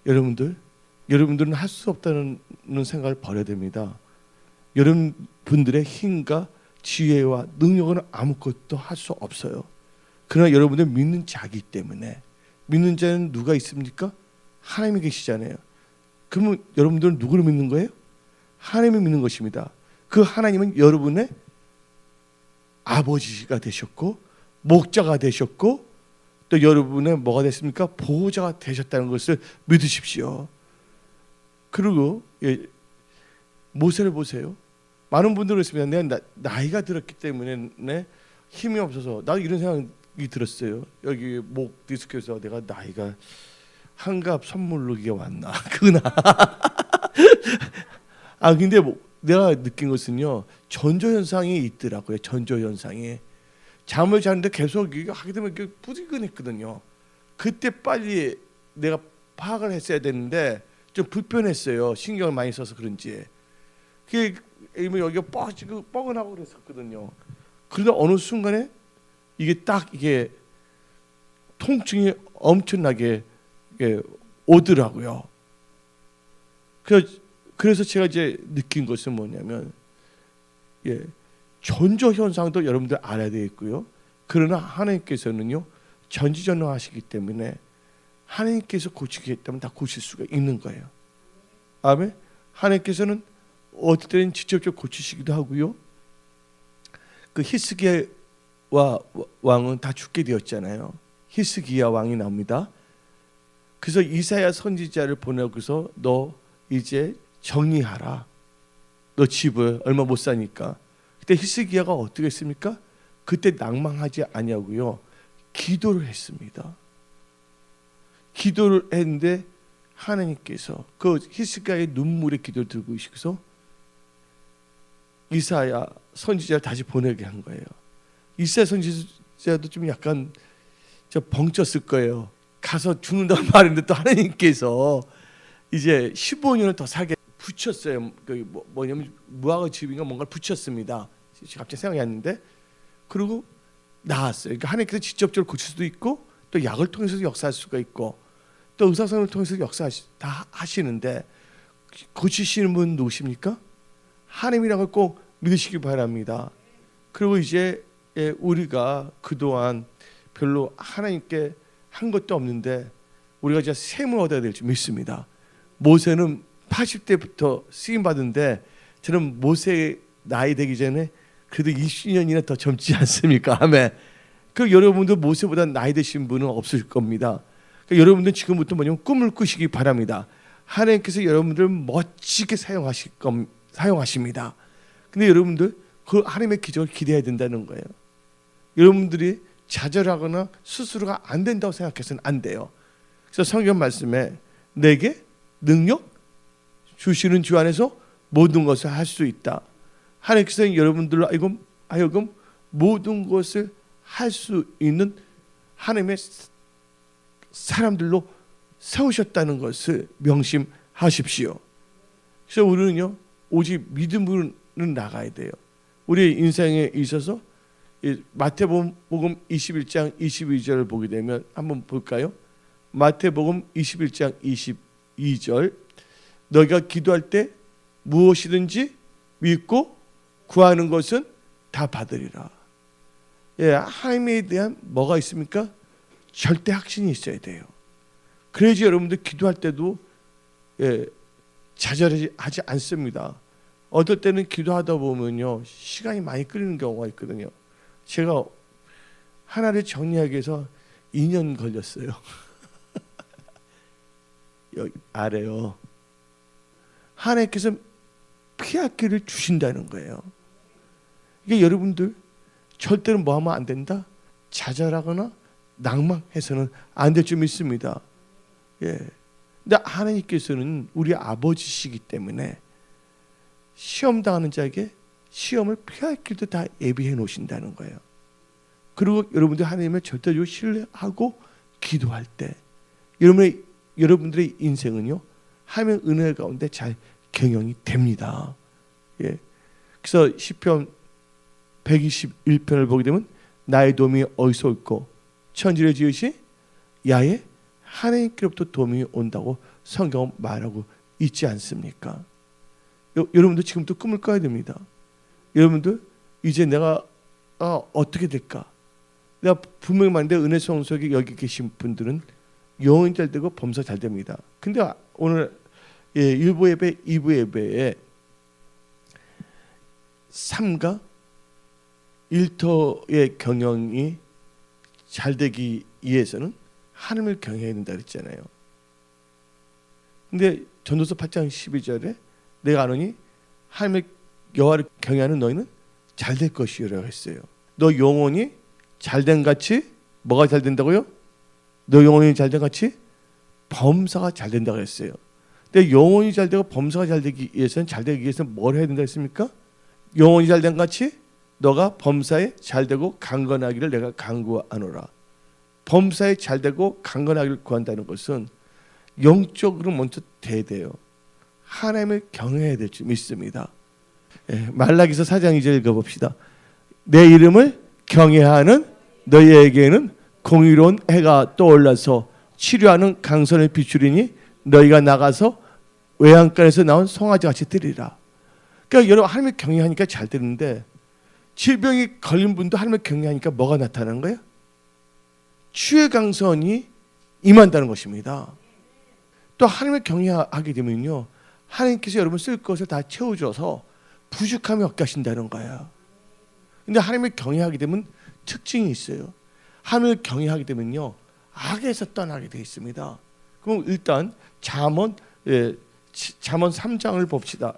여러분들은 할 수 없다는 생각을 버려야 됩니다. 여러분들의 힘과 지혜와 능력은 아무것도 할 수 없어요. 그러나 여러분들 믿는 자이기 때문에, 믿는 자는 누가 있습니까? 하나님이 계시잖아요. 그러면 여러분들은 누구를 믿는 거예요? 하나님을 믿는 것입니다. 그 하나님은 여러분의 아버지가 되셨고 목자가 되셨고 또 여러분의 뭐가 됐습니까? 보호자가 되셨다는 것을 믿으십시오. 그리고 모세를 보세요. 많은 분들이 있습니다. 내가 나이가 들었기 때문에 힘이 없어서, 나도 이런 생각이 들었어요. 여기 목 디스크에서 내가 나이가 한갑 선물로 이게 왔나 그나. 근데 내가 느낀 것은요, 전조 현상이 있더라고요. 전조 현상이. 잠을 자는데 계속 이게 하게 되면 이렇게 뿌리근했거든요. 그때 빨리 내가 파악을 했어야 되는데 좀 불편했어요. 신경을 많이 써서 그런지. 그게 여기가 뻐근하고 그랬었거든요. 그러다 어느 순간에 이게 통증이 엄청나게 오더라고요. 그래서 제가 이제 느낀 것은 뭐냐면, 전조 현상도 여러분들 알아야 되겠고요. 그러나 하나님께서는요, 전지전능하시기 때문에 하나님께서 고치겠다면 다 고칠 수가 있는 거예요. 아멘. 하나님께서는 어떨 때는 직접적으로 고치시기도 하고요. 그 히스기야 왕은 다 죽게 되었잖아요. 히스기야 왕이 나옵니다. 그래서 이사야 선지자를 보내고서 너 이제 정리하라. 너 집을 얼마 못 사니까. 그때 히스기야가 어떻게 했습니까? 그때 낭망하지 아니하고요, 기도를 했습니다. 기도를 했는데 하나님께서 그 히스기야의 눈물의 기도를 들고 계시고서 이사야 선지자를 다시 보내게 한 거예요. 이사야 선지자도 좀 약간 벙쪘을 거예요. 가서 죽는다고 말했는데 또 하나님께서 이제 15년을 더 살게 붙였어요. 뭐냐면 무화과 즙인가 뭔가를 붙였습니다. 갑자기 생각이 안 나는데, 그리고 나았어요. 그러니까 하나님께서 직접적으로 고칠 수도 있고 또 약을 통해서 역사할 수가 있고 또 의사선을 통해서 다 하시는데, 고치시는 분 누구십니까? 하나님이라는 걸 꼭 믿으시기 바랍니다. 그리고 이제 우리가 그동안 별로 하나님께 한 것도 없는데 우리가 이제 셈을 얻어야 될지 믿습니다. 모세는 80대부터 쓰임 받은데 저는 모세 나이 되기 전에 그래도 20년이나 더 젊지 않습니까? 아멘. 그 여러분도 모세보다 나이 드신 분은 없을 겁니다. 그러니까 여러분들 지금부터 뭐냐면 꿈을 꾸시기 바랍니다. 하나님께서 여러분들을 멋지게 사용하십니다. 근데 여러분들 그 하나님의 기적을 기대해야 된다는 거예요. 여러분들이 좌절하거나 스스로가 안 된다고 생각해서는 안 돼요. 그래서 성경 말씀에 내게 능력 주시는 주 안에서 모든 것을 할 수 있다. 하나님께서 여러분들로 하여금 모든 것을 할 수 있는 하나님의 사람들로 세우셨다는 것을 명심하십시오. 그래서 우리는요, 오직 믿음으로 나가야 돼요. 우리의 인생에 있어서 마태복음 21장 22절을 보게 되면 한번 볼까요? 마태복음 21장 22절, 너희가 기도할 때 무엇이든지 믿고 구하는 것은 다 받으리라. 하나님에 대한 뭐가 있습니까? 절대 확신이 있어야 돼요. 그래야지 여러분들 기도할 때도 좌절하지 않습니다. 어떨 때는 기도하다 보면요, 시간이 많이 끌리는 경우가 있거든요. 제가 하나를 정리하기 위해서 2년 걸렸어요. 여기 아래요. 하나님께서 피할 길을 주신다는 거예요. 이게 여러분들 절대로 뭐 하면 안 된다? 좌절하거나 낭망해서는 안 될 줄 믿습니다. 근데 하나님께서는 우리 아버지시기 때문에 시험 당하는 자에게 시험을 피할 길도 다 예비해 놓으신다는 거예요. 그리고 여러분들 하나님을 절대로 신뢰하고 기도할 때 여러분들의 인생은요, 하나님의 은혜 가운데 잘 경영이 됩니다. 그래서 시편 121편을 보게 되면 나의 도움이 어디서 올꼬? 천지를 지으신 야의 하나님께로부터 도움이 온다고 성경은 말하고 있지 않습니까? 여러분들 지금부터 꿈을 꿔야 됩니다. 여러분들 이제 내가 어떻게 될까? 내가 분명히 말인데 은혜 성속에 여기 계신 분들은 영혼이 잘 되고 범사 잘 됩니다. 근데 오늘 1부 예배, 2부 예배에 3가 1터의 경영이 잘 되기 위해서는 하나님을 경외해야 된다 그랬잖아요. 근데 전도서 8장 12절에 내가 아노니 하나님의 여호와를 경외하는 너희는 잘 될 것이라고 했어요. 너 영혼이 잘된 같이 뭐가 잘 된다고요? 너 영혼이 잘된 같이 범사가 잘 된다고 했어요. 근데 영혼이 잘 되고 범사가 잘 되기 위해서는 잘 되기 위해서는 뭘 해야 된다 했습니까? 영혼이 잘된 같이 너가 범사에 잘 되고 강건하기를 내가 간구하노라. 범사에 잘 되고 강건하기를 구한다는 것은 영적으로 먼저 돼야 돼요. 하나님을 경외해야 될 줄 믿습니다. 말라기서 4장 2절 읽어봅시다. 내 이름을 경외하는 너희에게는 공의로운 해가 떠올라서 치료하는 강선을 비추리니 너희가 나가서 외양간에서 나온 송아지같이 뜨리라. 그러니까 여러분 하나님을 경외하니까 잘 되는데 질병이 걸린 분도 하나님을 경외하니까 뭐가 나타나는 거예요? 치유의 강선이 임한다는 것입니다. 또 하나님을 경외하게 되면요, 하나님께서 여러분 쓸 것을 다 채워줘서 부족함이 없게 하신다는 거예요. 근데 하나님을 경외하게 되면 특징이 있어요. 하나님을 경외하게 되면요, 악에서 떠나게 되어 있습니다. 그럼 일단 잠언 3장을 봅시다.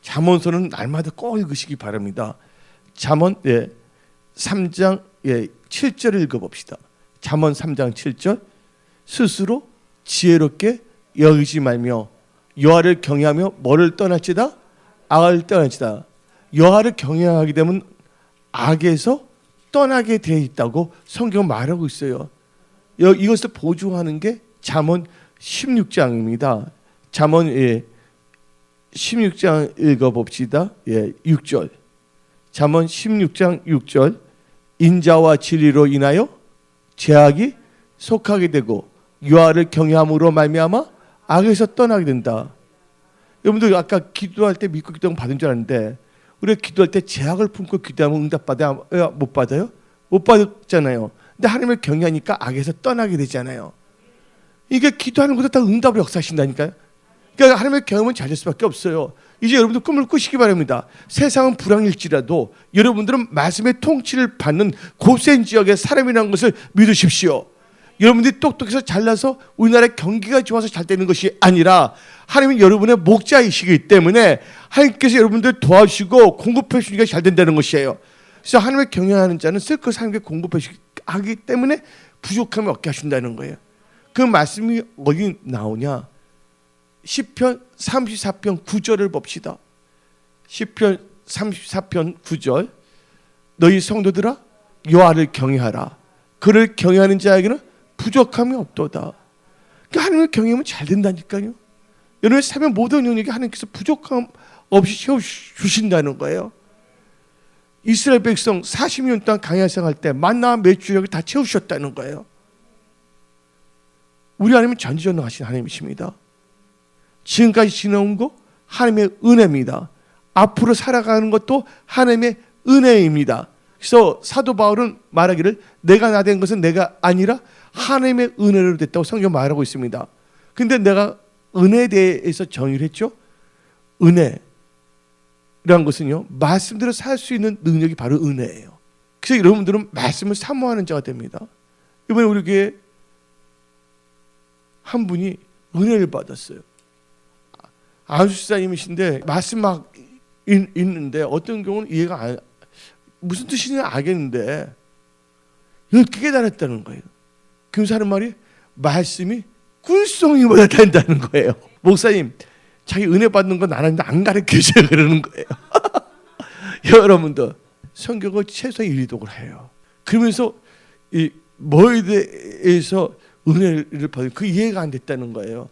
잠언서는 날마다 꼭 읽으시기 바랍니다. 잠언 3장 7절을 읽어봅시다. 잠언 3장 7절 스스로 지혜롭게 여기지 말며 여호와를 경외하며 뭐를 떠날지다? 악을 떠날지다. 여호와를 경외하게 되면 악에서 떠나게 되어 있다고 성경은 말하고 있어요. 이것을 보증하는 게 잠언 16장입니다. 잠언 16장 읽어봅시다. 6절. 잠언 16장 6절. 인자와 진리로 인하여 죄악이 속하게 되고 여호와를 경외함으로 말미암아 악에서 떠나게 된다. 여러분들 아까 기도할 때 믿고 기도하면 받은 줄 아는데 우리가 기도할 때 죄악을 품고 기도하면 응답받아요? 못 받아요? 못 받았잖아요. 근데 하나님을 경외하니까 악에서 떠나게 되잖아요. 이게 기도하는 것도 다 응답을 역사하신다니까요. 그러니까 하나님을 경외하면 잘 될 수밖에 없어요. 이제 여러분들 꿈을 꾸시기 바랍니다. 세상은 불황일지라도 여러분들은 말씀의 통치를 받는 고센 지역의 사람이라는 것을 믿으십시오. 여러분들이 똑똑해서 잘나서 우리나라의 경기가 좋아서 잘 되는 것이 아니라 하나님은 여러분의 목자이시기 때문에 하나님께서 여러분들 도와주시고 공급해 주시니까 잘 된다는 것이에요. 그래서 하나님을 경외하는 자는 쓸 것을 하나님께 공급해 하기 때문에 부족함이 없게 하신다는 거예요. 그 말씀이 어디 나오냐? 시편 34편 9절을 봅시다. 시편 34편 9절. 너희 성도들아 여호와를 경외하라. 그를 경외하는 자에게는 부족함이 없도다. 그러니까 하나님을 경외하면 잘 된다니까요. 여러분의 삶의 모든 영역에 하나님께서 부족함 없이 채워주신다는 거예요. 이스라엘 백성 40년 동안 광야 생활할 때 만나와 메추력을 다 채우셨다는 거예요. 우리 하나님은 전지전능하신 하나님이십니다. 지금까지 지나온 거 하나님의 은혜입니다. 앞으로 살아가는 것도 하나님의 은혜입니다. 그래서 사도 바울은 말하기를 내가 나 된 것은 내가 아니라 하나님의 은혜로 됐다고 성경 말하고 있습니다. 근데 내가 은혜에 대해서 정의를 했죠. 은혜라는 것은요, 말씀대로 살 수 있는 능력이 바로 은혜예요. 그래서 여러분들은 말씀을 사모하는 자가 됩니다. 이번에 우리 교회에 한 분이 은혜를 받았어요. 안수사님이신데 말씀 막 읽는데 어떤 경우는 이해가 안, 무슨 뜻인지 알겠는데 이걸 깨달았다는 거예요. 그래서 하는 말이 말씀이 꿀송이보다 된다는 거예요. 목사님, 자기 은혜 받는 건 나는데 안 가르쳐줘요 그러는 거예요. 여러분들 성경을 최소한 일독을 해요. 그러면서 이 뭐에 대해서 은혜를 받는 그 이해가 안 됐다는 거예요.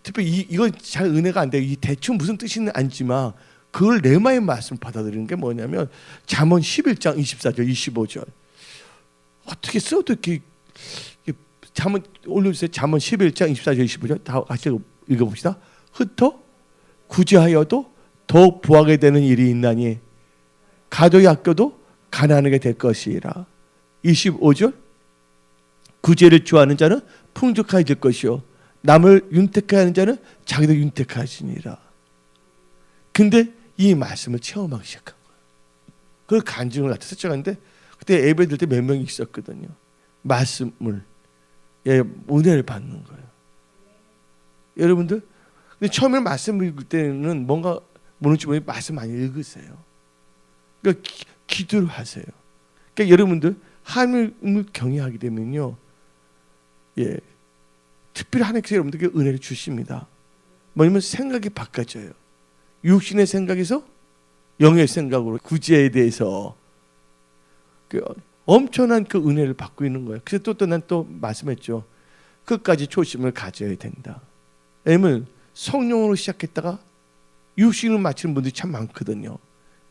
특히 이건 잘 은혜가 안 돼요. 이 대충 무슨 뜻인지 알지만 그걸 레마의 말씀 받아들이는 게 뭐냐면 잠언 11장 24절 25절 어떻게 써도 이렇게 잠언 올려주세요. 잠언 11장 24절 25절 다 같이 읽어봅시다. 흩어 구제하여도 더욱 부하게 되는 일이 있나니 가족이 아껴도 가난하게 될 것이라. 25절 구제를 좋아하는 자는 풍족해질 것이요 남을 윤택하는 자는 자기도 윤택하시니라. 근데 이 말씀을 체험하기 시작한 거예요. 그걸 간증을 나한테 설정하는데 그때 예배 드릴 때 몇 명이 있었거든요. 말씀을 은혜를 받는 거예요. 여러분들 근데 처음에 말씀 읽을 때는 뭔가 모르는지 모르게 말씀 많이 읽으세요. 그러니까 기도를 하세요. 그러니까 여러분들 하나님을 경외하게 되면요, 특별히 하나님께서 여러분들께 은혜를 주십니다. 뭐냐면 생각이 바꿔져요. 육신의 생각에서 영의 생각으로 구제에 대해서 엄청난 그 은혜를 받고 있는 거예요. 그래서 난 또 말씀했죠. 끝까지 초심을 가져야 된다. 왜냐면 성령으로 시작했다가 육신으로 마치는 분들이 참 많거든요.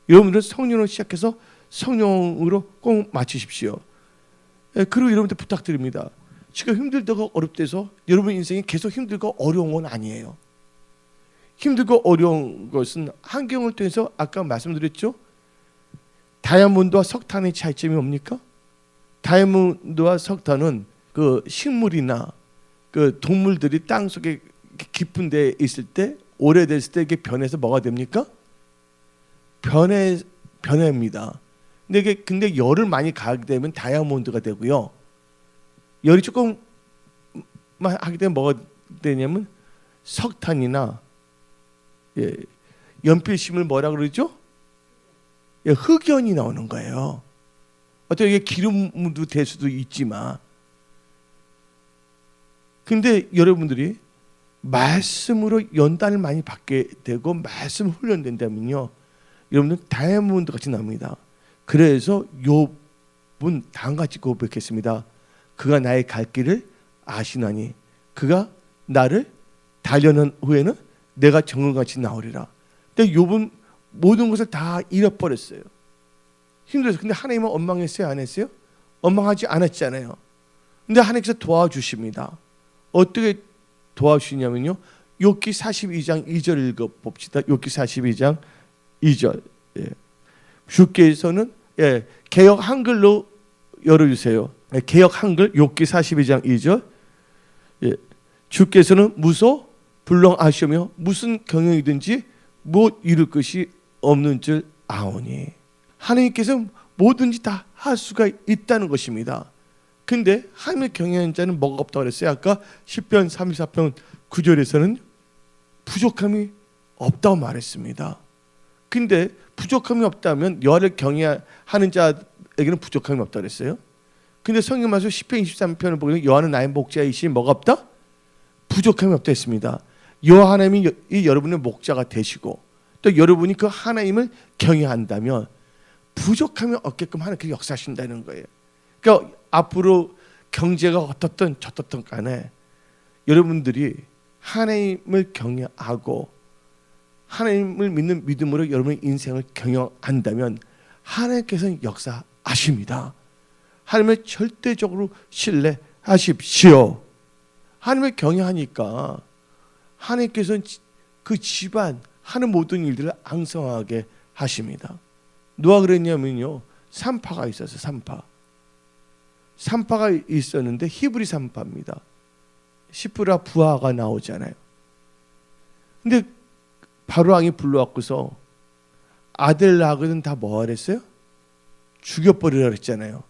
여러분들은 성령으로 시작해서 성령으로 꼭 마치십시오. 그리고 여러분들 부탁드립니다. 지금 힘들다고 어렵대서 여러분 인생이 계속 힘들고 어려운 건 아니에요. 힘들고 어려운 것은 환경을 통해서 아까 말씀드렸죠. 다이아몬드와 석탄의 차이점이 뭡니까? 다이아몬드와 석탄은 그 식물이나 그 동물들이 땅 속에 깊은 데에 있을 때 오래됐을 때 이게 변해서 뭐가 됩니까? 변해입니다. 근데 열을 많이 가하게 되면 다이아몬드가 되고요. 열이 조금만 하게 되면 뭐가 되냐면 석탄이나 연필심을 뭐라 그러죠? 흑연이 나오는 거예요. 어떻게 이게 기름도 될 수도 있지만, 근데 여러분들이 말씀으로 연단을 많이 받게 되고 말씀 훈련된다면요, 여러분들 다이아몬드 같이 납니다. 그래서 욥은 다음 같이 고백했습니다. 그가 나의 갈 길을 아시나니 그가 나를 단련한 후에는 내가 정금같이 나오리라. 근데 욥은 모든 것을 다 잃어버렸어요. 힘들어서. 근데 하나님은 원망했어요? 안 했어요? 원망하지 않았잖아요. 근데 하나님께서 도와주십니다. 어떻게 도와주시냐면요, 욥기 42장 2절 읽어봅시다. 욥기 42장 2절. 주께서는 개역 한글로 열어주세요. 개역 한글 욥기 42장 2절. 주께서는 무소 불능하시며 무슨 경영이든지 못 이룰 것이 없는 줄 아오니. 하나님께서 뭐든지 다 할 수가 있다는 것입니다. 근데 하나님을 경외하는 자는 뭐가 없다고 그랬어요? 아까 10편 34편 9절에서는 부족함이 없다고 말했습니다. 근데 부족함이 없다면 여호와를 경외하는 자에게는 부족함이 없다고 그랬어요. 근데 성경 말씀 10편 23편을 보면 여호와는 나의 목자이시니 뭐가 없다? 부족함이 없다 했습니다. 여호와 하나님이 여러분의 목자가 되시고 또 여러분이 그 하나님을 경외한다면 부족함이 없게끔 하나님께서 역사하신다는 거예요. 그러니까 앞으로 경제가 어떻든 저떻든 간에 여러분들이 하나님을 경외하고 하나님을 믿는 믿음으로 여러분의 인생을 경영한다면 하나님께서는 역사하십니다. 하나님을 절대적으로 신뢰하십시오. 하나님을 경외하니까 하나님께서는 그 집안 하는 모든 일들을 앙성하게 하십니다. 누가 그랬냐면요, 산파가 있었어요. 산파가 있었는데 히브리 산파입니다. 시프라 부하가 나오잖아요. 근데 바로 왕이 불러왔고서 아들 낳거든 다 뭐 하랬어요? 죽여버리라 그랬잖아요.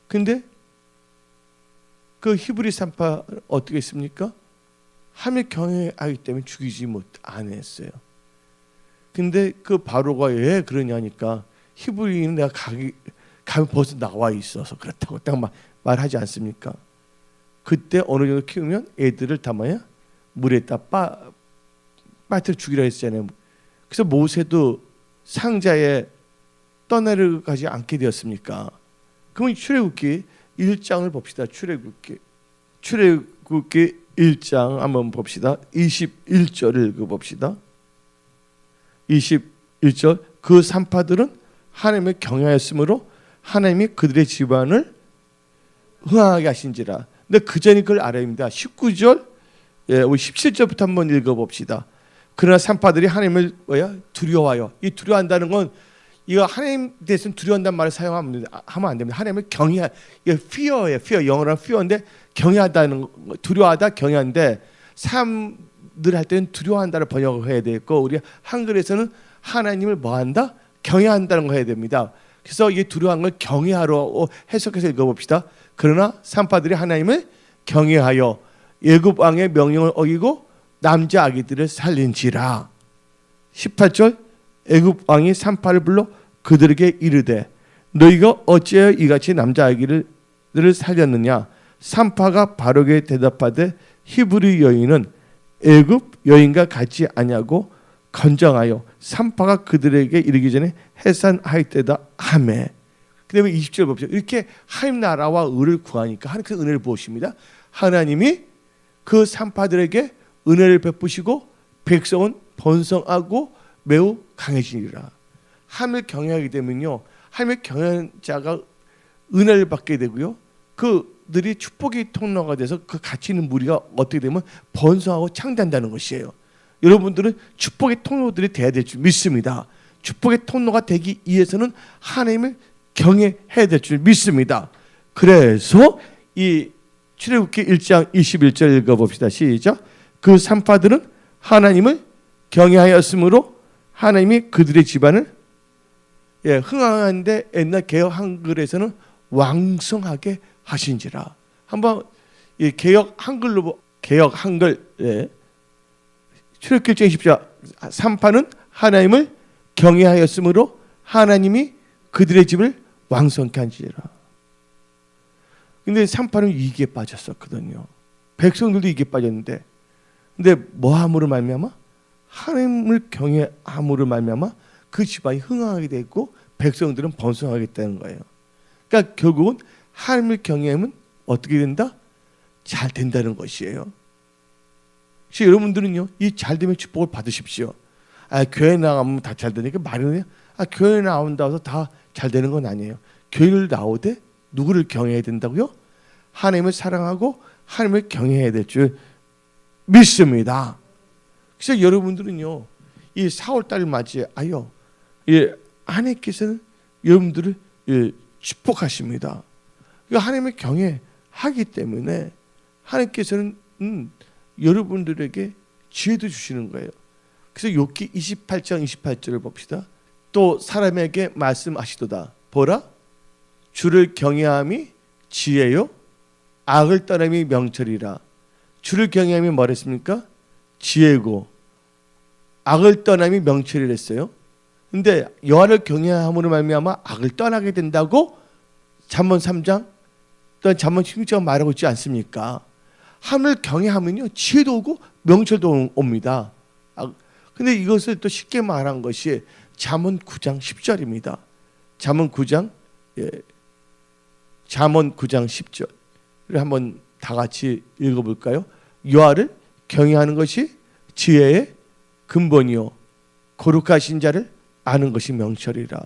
근데 그 히브리 산파 어떻게 했습니까? 하나님을 경외하기 때문에 죽이지 안 했어요. 근데 그 바로가 왜 그러냐니까 히브리인은 내가 가면 벌써 나와 있어서 그렇다고 딱 말하지 않습니까? 그때 어느 정도 키우면 애들을 담아야 물에다 빠뜨려 죽이라 했잖아요. 그래서 모세도 상자에 떠내려가지 않게 되었습니까? 그러면 출애굽기 1장을 봅시다. 출애굽기 1장 한번 봅시다. 21절을 읽어봅시다. 21절. 그 산파들은 하나님을 경외하였으므로 하나님이 그들의 집안을 흥하게 하신지라. 근데 그 전에 그걸 알아야 합니다. 19절, 우리 17절부터 한번 읽어봅시다. 그러나 산파들이 하나님을 두려워하여. 이 두려워한다는 건 이거 하나님 대해서는 두려워한다는 말을 사용하면 안 됩니다. 하나님을 경외, 이게 fear예요. fear, 영어로는 fear인데 경외하다는, 두려워하다, 경외한데 사람들 할 때는 두려워한다를 번역을 해야 되고, 우리 한글에서는 하나님을 뭐한다? 경외한다는 거 해야 됩니다. 그래서 이 두려워한 걸 경외하러 해석해서 읽어봅시다. 그러나 산파들이 하나님을 경외하여 애굽 왕의 명령을 어기고 남자 아기들을 살린지라. 18절, 애굽 왕이 산파를 불러 그들에게 이르되 너희가 어찌하여 이같이 남자 아기들을 살렸느냐. 산파가 바로게 대답하되 히브리 여인은 애굽 여인과 같지 아니하고 건정하여 산파가 그들에게 이르기 전에 해산하였다 하매. 그다음에 20절 봅시다. 이렇게 하나님 나라와 의를 구하니까 하나님 그 은혜를 부으십니다. 하나님이 그 산파들에게 은혜를 베푸시고 백성은 번성하고 매우 강해지리라. 하나님을 경외하게 되면요, 하나님을 경외하는 자가 은혜를 받게 되고요, 그들이 축복의 통로가 돼서 그 가치 있는 무리가 어떻게 되면 번성하고 창대한다는 것이에요. 여러분들은 축복의 통로들이 돼야 될 줄 믿습니다. 축복의 통로가 되기 위해서는 하나님을 경외해야 될 줄 믿습니다. 그래서 이 출애굽기 1장 21절 읽어봅시다. 시작. 그 산파들은 하나님을 경외하였으므로 하나님이 그들의 집안을 흥황한데, 옛날 개역 한글에서는 왕성하게 하신지라. 한번 이 개역 한글로, 개역 한글, 출애굽기 1장 20절, 산파는 하나님을 경외하였으므로 하나님이 그들의 집을 왕성케 한지라. 근데 산파는 위기에 빠졌었거든요. 백성들도 위기에 빠졌는데, 근데 뭐함으로 말미암아? 하나님을 경외함으로 말미암아 그 집안이 흥황하게 되고 백성들은 번성하겠다는 거예요. 그러니까 결국은 하나님을 경외하면 어떻게 된다? 잘 된다는 것이에요. 그래서 여러분들은요, 이 잘됨의 축복을 받으십시오. 교회 나가면 다 잘 되니까 말은, 교회 나온다고 해서 다 잘 되는 건 아니에요. 교회를 나오되 누구를 경외해야 된다고요? 하나님을 사랑하고 하나님을 경외해야 될 줄 믿습니다. 그래서 여러분들은요, 이 4월달을 맞이하여 하나님께서는 여러분들을 축복하십니다. 하나님을 경외하기 때문에 하나님께서는 여러분들에게 지혜도 주시는 거예요. 그래서 욥기 28장 28절을 봅시다. 또 사람에게 말씀하시도다. 보라, 주를 경외함이 지혜요, 악을 떠남이 명철이라. 주를 경외함이 뭐랬습니까? 지혜고 악을 떠남이 명철이랬어요. 근데 여호와를 경외함으로 말미암아 악을 떠나게 된다고 잠언 3장 또는 잠언 16장 말하고 있지 않습니까? 하나님을 경외하면요, 지혜도 오고 명철도 옵니다. 근데 이것을 또 쉽게 말한 것이 잠언 9장 10절입니다. 잠언 9장 잠언 9장 10절을 한번 다 같이 읽어볼까요? 여호와를 경외하는 것이 지혜의 근본이요, 거룩하신 자를 아는 것이 명철이라.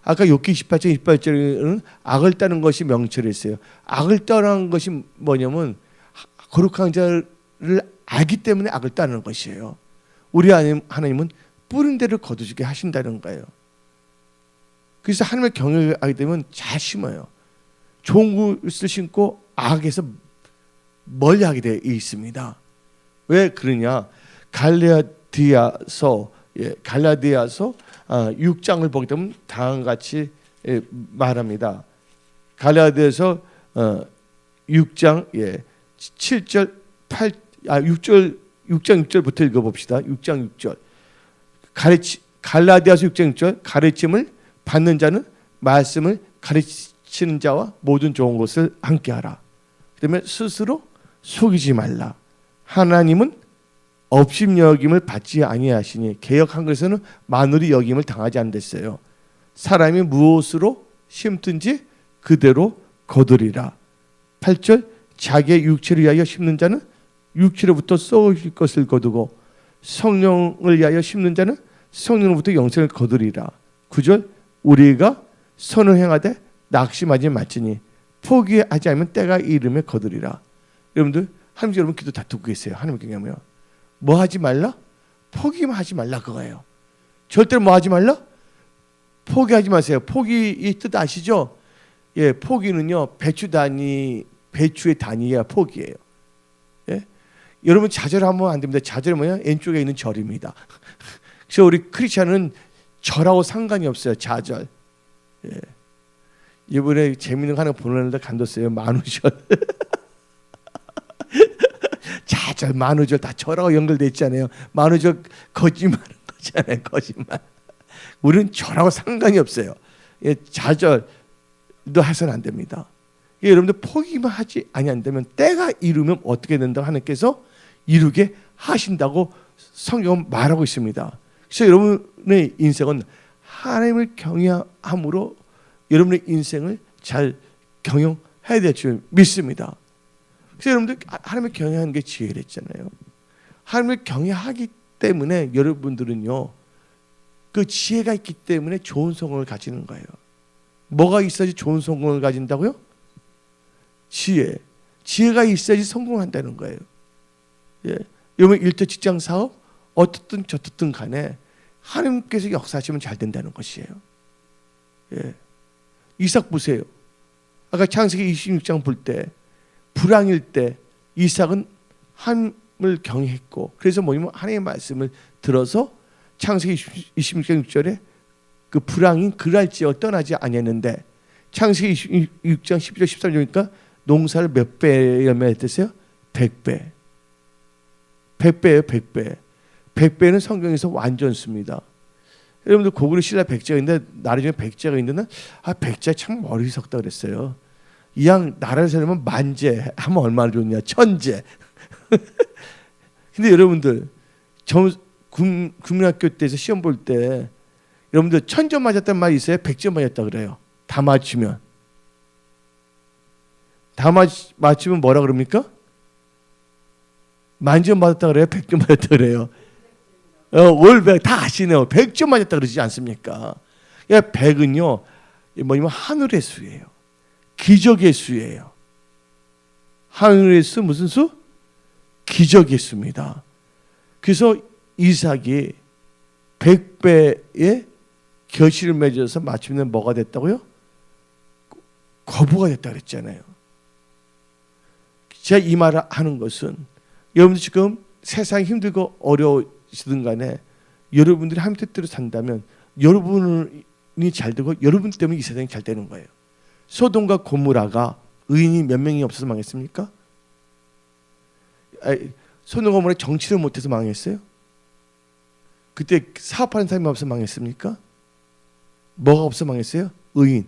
아까 욥기 28장 28절에는 악을 떠나는 것이 명철이었어요. 악을 떠나는 것이 뭐냐면 거룩한 자를 알기 때문에 악을 떠나는 것이에요. 우리 하나님은 뿌린 대로 거두게 하신다는 거예요. 그래서 하나님을 경외하게 되면 잘 심어요. 좋은 것을 심고 악에서 멀리하게 되어 있습니다. 왜 그러냐? 갈라디아서 6장을 보게 되면 다음과 같이 말합니다. 갈라디아서 6장 7절 6장 6절부터 읽어봅시다. 6장 6절. 갈라디아서 6장 6절. 가르침을 받는 자는 말씀을 가르치는 자와 모든 좋은 것을 함께하라. 그다음에 스스로 속이지 말라. 하나님은 업신여김을 받지 아니하시니. 개역 한글에서는 만울이 여김을 당하지 않았어요. 사람이 무엇으로 심든지 그대로 거두리라. 8절. 자기의 육체를 위하여 심는 자는 육체로부터 썩을 것을 거두고 성령을 위하여 심는 자는 성령으로부터 영생을 거두리라. 9절. 우리가 선을 행하되 낙심하지 말지니 포기하지 않으면 때가 이름에 거두리라. 여러분들 하나님 여러분 기도 다 듣고 계세요. 하나님 경외하면 뭐 하지 말라? 포기만 하지 말라 그거예요. 절대로 뭐 하지 말라? 포기하지 마세요. 포기의 뜻 아시죠? 예, 포기는요 배추의 단위야 포기예요. 예? 여러분 좌절하면 안 됩니다. 좌절은 뭐냐? 왼쪽에 있는 절입니다. 그래서 우리 크리스천은 절하고 상관이 없어요. 좌절. 예. 이번에 재밌는 거 하나 보내는데 간뒀어요. 만우절. 좌절, 만우절 다 절하고 연결돼 있잖아요. 만우절 거짓말은 거잖아요. 거짓말. 우리는 절하고 상관이 없어요. 예, 좌절도 해서는 안 됩니다. 예, 여러분들 포기만 하지 아니한다면 때가 이르면 어떻게 된다고 하나님께서 이루게 하신다고 성경은 말하고 있습니다. 그래서 여러분의 인생은 하나님을 경외함으로 여러분의 인생을 잘 경영해야 될 줄 믿습니다. 그래서 여러분들 하나님을 경외하는 게 지혜랬잖아요. 하나님을 경외하기 때문에 여러분들은요 그 지혜가 있기 때문에 좋은 성공을 가지는 거예요. 뭐가 있어야지 좋은 성공을 가진다고요? 지혜가 있어야지 성공한다는 거예요. 예. 여러분 일터 직장 사업 어떻든 저떻든 간에 하나님께서 역사하시면 잘 된다는 것이에요. 예. 이삭 보세요. 아까 창세기 26장 볼 때 불황일 때 이삭은 하나님을 경외했고 그래서 뭐냐면 하나님의 말씀을 들어서 창세기 26장 6절에 그 불황인 그랄지어 떠나지 아니했는데 창세기 26장 12절 13절이니까 농사를 몇 배 열매했댔어요? 100배. 100배예요. 100배. 100배는 성경에서 완전수입니다. 여러분들 고구려 신라 백제가 있는데 나라 중에 백제가 있는데 백제 참 어리석다 그랬어요. 이왕 나라를 살려면 만제 하면 얼마나 좋냐. 천제. 근데 여러분들 국민학교 때에서 시험 볼 때 여러분들 1000점 맞았단 말이 있어요? 100점 맞았다 그래요. 다 맞추면. 다 맞추면 뭐라 그럽니까? 만점 받았다 그래요? 100점 받았다 그래요? 올백 다 아시네요. 100점 맞았다 그러지 않습니까? 100은요 뭐냐면 하늘의 수예요. 기적의 수예요. 하늘의 수 무슨 수? 기적의 수입니다. 그래서 이삭이 100배의 결실을 맺어서 마침내 뭐가 됐다고요? 거부가 됐다 그랬잖아요. 제가 이 말을 하는 것은 여러분들 지금 세상이 힘들고 어려우시든 간에 여러분들이 하나님 뜻대로 산다면 여러분이 잘 되고 여러분 때문에 이 세상이 잘 되는 거예요. 소돔과 고모라가 의인이 몇 명이 없어서 망했습니까? 소돔과 고모라 정치를 못해서 망했어요? 그때 사업하는 사람이 없어서 망했습니까? 뭐가 없어 망했어요? 의인.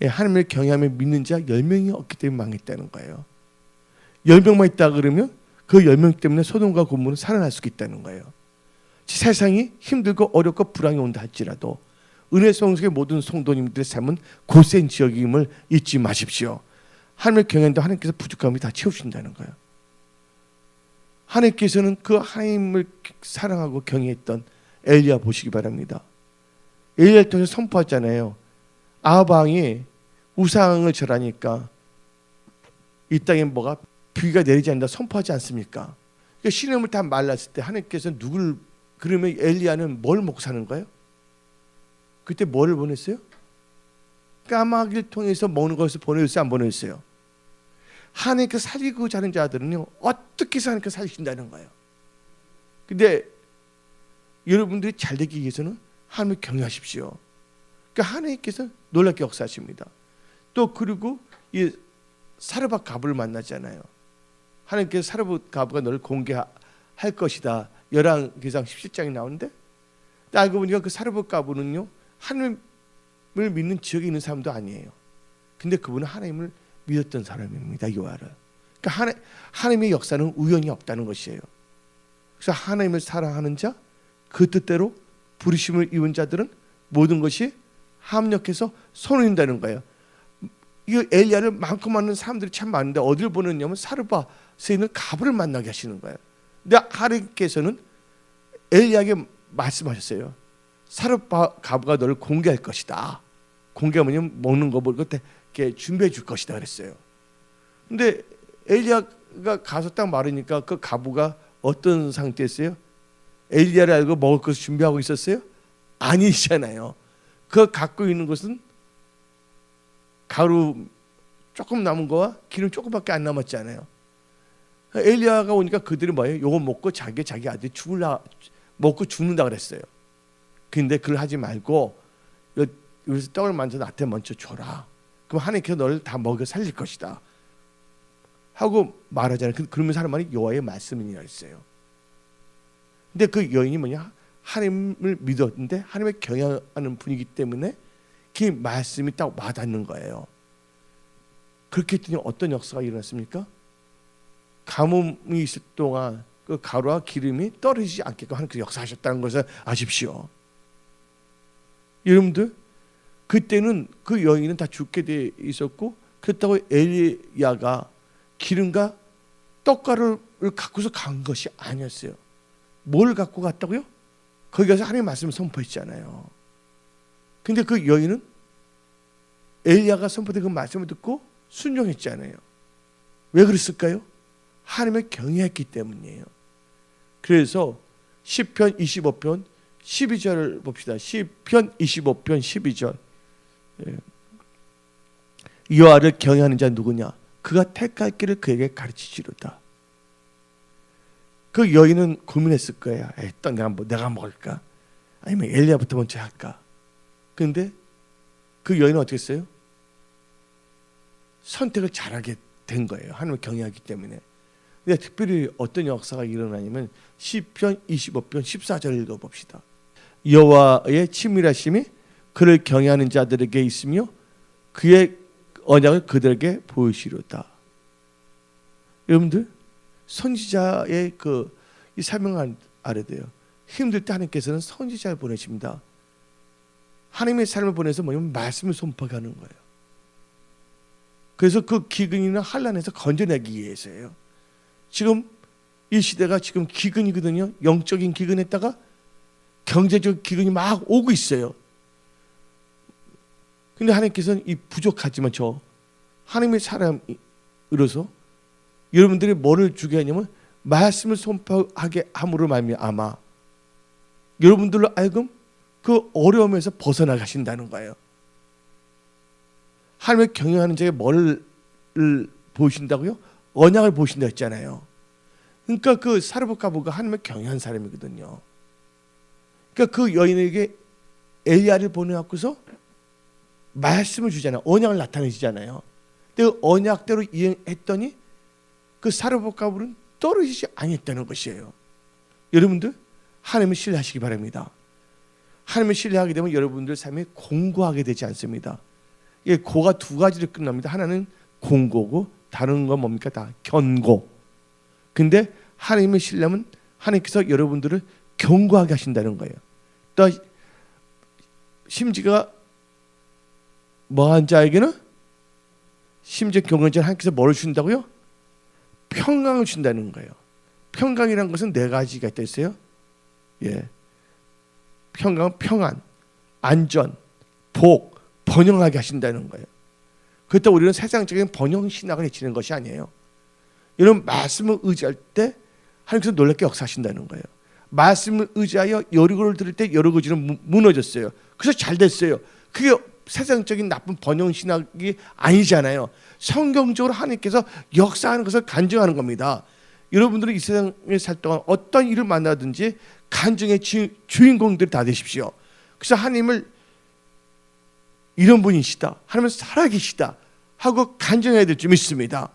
하나님을 경외하며 믿는 자 10명이 없기 때문에 망했다는 거예요. 10명만 있다 그러면 그 10명 때문에 소돔과 고모는 살아날 수 있다는 거예요. 세상이 힘들고 어렵고 불황이 온다 할지라도 은혜 성숙의 모든 성도님들의 삶은 고센 지역임을 잊지 마십시오. 하나님을 경외한다 하나님께서 부족함이 다 채우신다는 거예요. 하나님께서는 그 하나님을 사랑하고 경외했던 엘리야 보시기 바랍니다. 엘리야를 통해서 선포하잖아요. 아합왕이 우상을 절하니까 이 땅에 뭐가 비가 내리지 않는다 선포하지 않습니까? 그러니까 시냇물 다 말랐을 때 하나님께서 누구를 그러면 엘리야는 뭘 먹고 사는 거예요? 그때 뭐를 보냈어요? 까마귀를 통해서 먹는 것을 보내줬어요? 안 보내줬어요? 하나님께서 살리고자 하는 자들은요 어떻게 해서 하나님께서 살리신다는 거예요. 근데 여러분들이 잘 되기 위해서는 하나님을 경외하십시오. 그러니까 하나님께서 놀랍게 역사하십니다. 또 그리고 이 사르밧 가부를 만나잖아요. 하나님께서 사르밧 가부가 너를 공개할 것이다. 열왕기상 17장이 나오는데 알고 보니까 그 사르밧 가부는요 하나님을 믿는 지역에 있는 사람도 아니에요. 근데 그분은 하나님을 믿었던 사람입니다. 요아를. 그러니까 하나님의 역사는 우연이 없다는 것이에요. 그래서 하나님을 사랑하는 자, 그 뜻대로 부르심을 입은 자들은 모든 것이 합력해서 손을 인다는 거예요. 이 엘리야를 많고 많은 사람들이 참 많은데 어디를 보느냐면 사르밧에 있는 가부를 만나게 하시는 거예요. 근데 하나님께서는 엘리야에게 말씀하셨어요. 사르밧 가부가 너를 공개할 것이다. 공개하면 먹는 거 뭐 이렇게 준비해 줄 것이다 그랬어요. 근데 엘리야가 가서 딱 말하니까 그 가부가 어떤 상태였어요? 엘리야를 알고 먹을 것을 준비하고 있었어요? 아니잖아요. 그 갖고 있는 것은 가루 조금 남은 거와 기름 조금밖에 안 남았잖아요. 엘리야가 오니까 그들이 뭐예요? 요거 먹고 자기 아들이 먹고 죽는다 그랬어요. 근데 그걸 하지 말고 여기서 떡을 만져 나한테 먼저 줘라. 그럼 하나님께서 너를 다 먹여 살릴 것이다 하고 말하잖아요. 그러면서 하는 말이 여호와의 말씀이라 했어요. 근데 그 여인이 뭐냐? 하나님을 믿었는데 하나님을 경외하는 분이기 때문에 그 말씀이 딱 와닿는 거예요. 그렇게 했더니 어떤 역사가 일어났습니까? 가뭄이 있을 동안 그 가루와 기름이 떨어지지 않게끔 하나님께서 역사하셨다는 것을 아십시오. 여러분들, 그때는 그 여인은 다 죽게 돼 있었고, 그렇다고 엘리야가 기름과 떡가루를 갖고서 간 것이 아니었어요. 뭘 갖고 갔다고요? 거기 가서 하나님의 말씀을 선포했잖아요. 근데 그 여인은 엘리야가 선포된 그 말씀을 듣고 순종했잖아요. 왜 그랬을까요? 하나님을 경외했기 때문이에요. 그래서 시편 25편 12절을 봅시다. 시편 25편 12절. 여호와를 경외하는 자 누구냐? 그가 택할 길을 그에게 가르치시로다. 그 여인은 고민했을 거야. 또 내가 먹을까? 아니면 엘리야부터 먼저 할까? 그런데 그 여인은 어떻게 했어요? 선택을 잘하게 된 거예요. 하나님을 경외하기 때문에. 근데 특별히 어떤 역사가 일어나냐면 시편 25편 14절을 읽어봅시다. 여호와의 친밀하심이 그를 경외하는 자들에게 있으며 그의 언약을 그들에게 보이시로다. 여러분들, 선지자의 이 사명을 알아야 돼요. 힘들 때 하나님께서는 선지자를 보내십니다. 하나님의 삶을 보내서 뭐냐면 말씀을 선포하는 거예요. 그래서 그 기근이나 환난에서 건져내기 위해서예요. 지금 이 시대가 지금 기근이거든요. 영적인 기근에다가 경제적 기근이 막 오고 있어요. 근데 하나님께서는 이 부족하지만 저 하나님의 사람으로서 여러분들이 뭐를 주게 하냐면 말씀을 선포하게 함으로 말미암아 여러분들로 하여금 그 어려움에서 벗어나가신다는 거예요. 하나님을 경외하는 자에게 뭐를 보신다고요? 언약을 보신다 했잖아요. 그러니까 그 사르밧 가부가 하나님을 경외한 사람이거든요. 그러니까 그 여인에게 엘리야를 보내갖고서 말씀을 주잖아요. 언약을 나타내시잖아요. 근데 그 언약대로 이행했더니 그 사르밧 가부는 떨어지지 않았다는 것이에요. 여러분들, 하나님을 신뢰하시기 바랍니다. 하나님을 신뢰하게 되면 여러분들 삶이 공고하게 되지 않습니다. 예, 고가 두 가지로 끝납니다. 하나는 공고고 다른 건 뭡니까? 다 견고. 근데 하나님을 신뢰하면 하나님께서 여러분들을 견고하게 하신다는 거예요. 또 심지가 뭐한 자에게는 심지어 경건자 하나님께서 뭘 주신다고요? 평강을 준다는 거예요. 평강이라는 것은 네 가지가 있어요. 예, 평강은 평안, 안전, 복, 번영하게 하신다는 거예요. 그렇다고 우리는 세상적인 번영 신학을 해치는 것이 아니에요. 이런 말씀을 의지할 때 하나님께서 놀랍게 역사하신다는 거예요. 말씀을 의지하여 여리고를 들을 때 여리고지는 무너졌어요. 그래서 잘 됐어요. 그게 세상적인 나쁜 번영 신학이 아니잖아요. 성경적으로 하나님께서 역사하는 것을 간증하는 겁니다. 여러분들은 이 세상에 살 동안 어떤 일을 만나든지 간증의 주인공들이 다 되십시오. 그래서 하나님을 이런 분이시다, 하나님은 살아계시다 하고 간증해야 될 줄 믿습니다.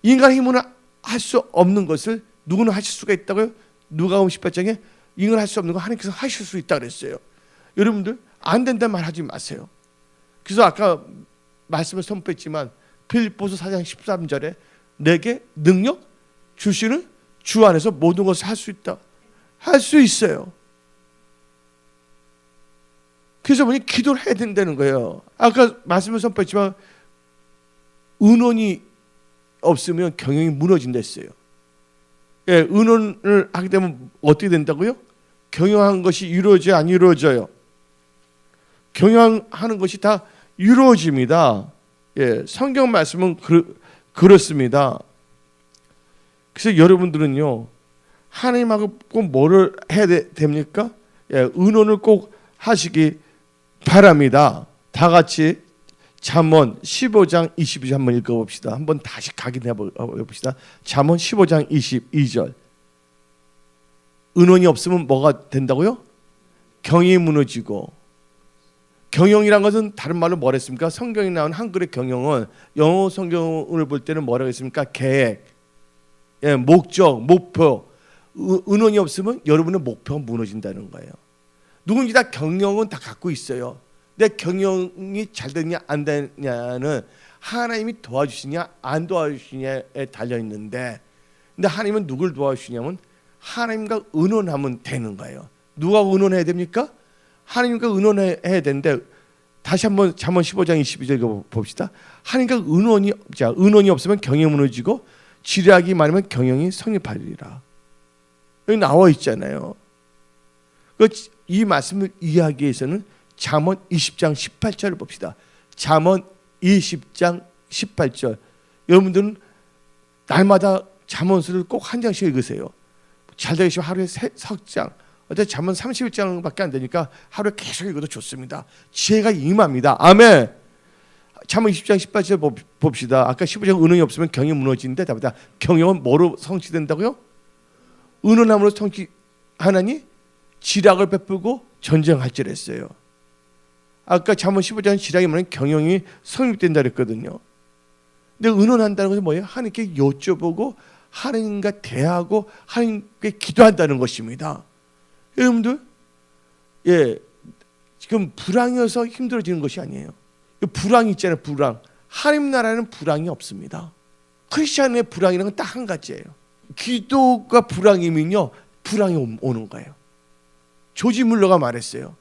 인간의 힘으로는 할 수 없는 것을 누구는 하실 수가 있다고요? 누가복음 18장에 인간 할 수 없는 거 하나님께서 하실 수 있다 그랬어요. 여러분들, 안 된다는 말 하지 마세요. 그래서 아까 말씀을 선포했지만 빌립보서 4장 13절에 내게 능력 주시는 주 안에서 모든 것을 할 수 있다. 할 수 있어요. 그래서 뭐니 기도를 해야 된다는 거예요. 아까 말씀을 선포했지만 은원이 없으면 경영이 무너진다 했어요. 예, 은원을 하게 되면 어떻게 된다고요? 경영한 것이 이루어져요, 안 이루어져요? 경영하는 것이 다 이루어집니다. 예, 성경 말씀은 그렇습니다. 그래서 여러분들은요, 하나님하고 꼭 뭐를 해야 됩니까? 예, 의논을 꼭 하시기 바랍니다. 다 같이 잠언 15장 22절 한번 읽어봅시다. 한번 다시 각인해 봅시다. 잠언 15장 22절. 의논이 없으면 뭐가 된다고요? 경이 무너지고. 경영이란 것은 다른 말로 뭐라 했습니까? 성경에 나온 한글의 경영은 영어 성경을 볼 때는 뭐라고 했습니까? 계획, 예, 목적, 목표. 의논이 없으면 여러분의 목표가 무너진다는 거예요. 누군지 다 경영은 다 갖고 있어요. 내 경영이 잘 되느냐 안 되느냐는 하나님이 도와주시냐 안 도와주시냐에 달려 있는데, 근데 하나님은 누굴 도와주시냐면 하나님과 의논하면 되는 거예요. 누가 의논해야 됩니까? 하나님과 의논해야 되는데, 다시 한번 잠언 15장 22절 읽어봅시다. 하나님과 의논이 없으면 경영이 무너지고 지략이 많으면 경영이 성립하리라. 여기 나와 있잖아요. 이 말씀을 이해하기 위해서는 잠언 20장 18절을 봅시다. 잠언 20장 18절. 여러분들은 날마다 잠언수를 꼭 한 장씩 읽으세요. 잘 되시면 하루에 석 장. 어차피 잠언 31장밖에 안 되니까 하루에 계속 읽어도 좋습니다. 지혜가 임합니다. 아멘. 잠언 20장 18절 봅시다. 아까 15장 의논이 없으면 경영이 무너지는데, 답이다. 경영은 뭐로 성취된다고요? 의논함으로 성취하나니 지략을 베풀고 전쟁할지라 했어요. 아까 잠언 15장 지략이 뭐냐면 경영이 성립된다 그랬거든요. 근데 의논한다는 것은 뭐예요? 하나님께 여쭤보고 하나님과 대하고 하나님께 기도한다는 것입니다. 여러분들, 예, 지금 불황이어서 힘들어지는 것이 아니에요. 불황이 있잖아요. 불황. 하나님 나라는 불황이 없습니다. 크리스천의 불황이라는 건 딱 한 가지예요. 기도가 불황이면요, 불황이 오는 거예요. 조지 물러가 말했어요.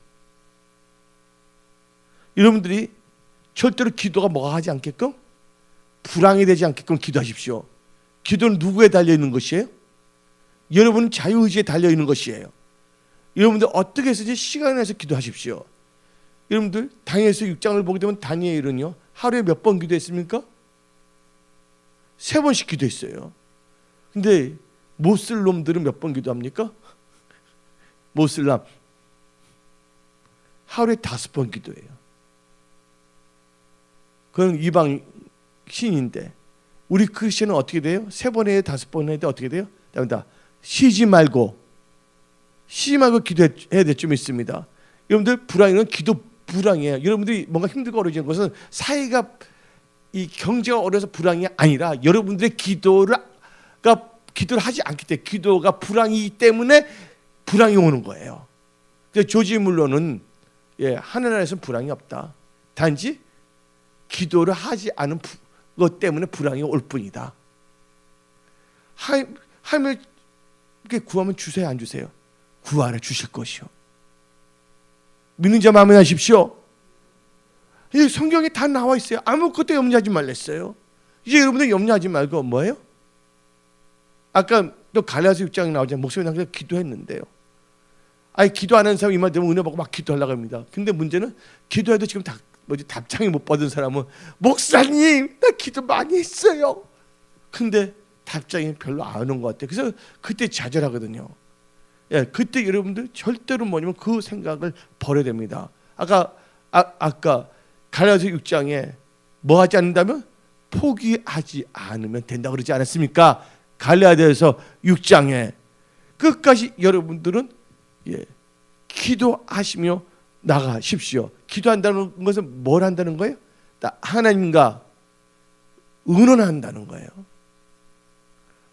여러분들이 절대로 기도가 뭐가 하지 않게끔, 불황이 되지 않게끔 기도하십시오. 기도는 누구에 달려 있는 것이에요? 여러분은 자유의지에 달려 있는 것이에요. 여러분들 어떻게 해서든지 시간을 내서 기도하십시오. 여러분들 다니엘서 6장을 보게 되면 다니엘은요, 하루에 몇 번 기도했습니까? 3번씩 기도했어요. 근데 못 쓸 놈들은 몇 번 기도합니까? 못 쓸 놈 하루에 5번 기도해요. 그건 이방 신인데, 우리 크리스천은 어떻게 돼요? 3번 해야 5번 해야 돼. 어떻게 돼요? 쉬지 말고 기도해야 될 좀 있습니다. 여러분들, 불황은 기도 불황이에요. 여러분들이 뭔가 힘들고 어려워지는 것은 사회가, 이 경제가 어려서 불황이 아니라 여러분들의 기도를 하지 않기 때문에, 기도가 불황이기 때문에 불황이 오는 거예요. 그래서 조지 물러는, 예, 하늘나라에서는 불황이 없다. 단지 기도를 하지 않은 것 때문에 불황이 올 뿐이다. 하나님을 구하면 주세요, 안 주세요? 구하라 주실 것이요. 믿는 자 마음하십시오. 이 성경에 다 나와 있어요. 아무것도 염려하지 말랬어요. 이제 여러분들 염려하지 말고 뭐예요? 아까 또 갈라디아서 6장에 나오잖아요. 목사님 항상 기도했는데요. 아니, 기도 안 하는 사람 이 말 되면 은혜 받고 막 기도하려고 합니다. 근데 문제는 기도해도 지금 답장이 못 받은 사람은, 목사님 나 기도 많이 했어요. 근데 답장이 별로 안 온 것 같아요. 그래서 그때 좌절하거든요. 예, 그때 여러분들 절대로 뭐냐면 그 생각을 버려야 됩니다. 아까 갈라디아서 6장에 뭐 하지 않는다면 포기하지 않으면 된다고 그러지 않았습니까? 갈라디아서 6장에 끝까지 여러분들은, 예, 기도하시며 나가십시오. 기도한다는 것은 뭘 한다는 거예요? 하나님과 의논한다는 거예요.